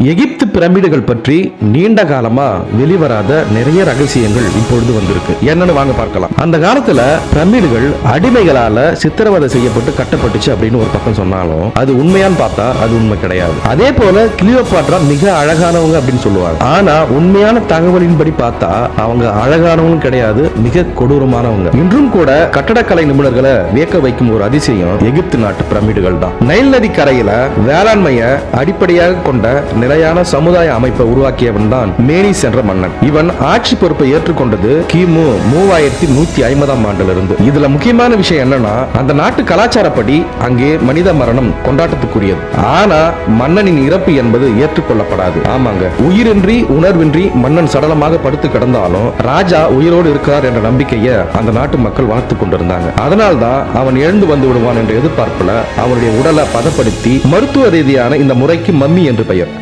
எகிப்து பிரமிடுகள் பற்றி நீண்ட காலமா வெளிவராத நிறைய ரகசியங்கள் இப்பொழுது வந்திருக்கு. என்னன்னு வாங்க பார்க்கலாம். அந்த காலத்துல பிரமிடுகள் அடிமைகளால சித்திரவதை செய்யப்பட்டு கட்டப்பட்டுச்சு அப்படின்னு ஒரு பக்கம் சொன்னாலும் அது உண்மையான்னு பார்த்தா அது உண்மை கிடையாது. அதே போல கிளியோபாட்ரா மிக அழகானவங்க அப்படின்னு சொல்லுவாங்க. ஆனா உண்மையான தகவலின்படி பார்த்தா அவங்க அழகானவங்க கிடையாது, மிக கொடூரமானவங்க. இன்றும் கூட கட்டடக்கலை நிபுணர்களை வியக்க வைக்கும் ஒரு அதிசயம் எகிப்து நாட்டு பிரமிடுகள் தான். நைல் நதி கரையில வேளாண்மையை அடிப்படையாக கொண்ட நிலையான சமுதாய அமைப்பை உருவாக்கியவன் தான் மேனிஸ் என்ற மன்னன். இவன் ஆட்சி பொறுப்பை ஏற்றுக்கொண்டது கிமு 3150 ஆண்டிலிருந்து. இதுல முக்கியமான விஷயம் என்னன்னா, அந்த நாட்டு கலாச்சாரப்படி அங்கே மனித மரணம் கொண்டாட்டத்துக்குரியது. ஆனா மன்னனின் இறப்பு என்பது ஏற்றுக்கொள்ளப்படாது. ஆமாங்க, உயிரின்றி உணர்வின்றி மன்னன் சடலமாக படுத்து கிடந்தாலும் ராஜா உயிரோடு இருக்கிறார் என்ற நம்பிக்கையை அந்த நாட்டு மக்கள் வளர்த்து கொண்டிருந்தாங்க. அதனால்தான் அவன் எழுந்து வந்து விடுவான் என்ற எதிர்பார்ப்புல அவனுடைய உடலை பதப்படுத்தி மருத்துவ ரீதியான இந்த முறைக்கு மம்மி என்று பெயர்.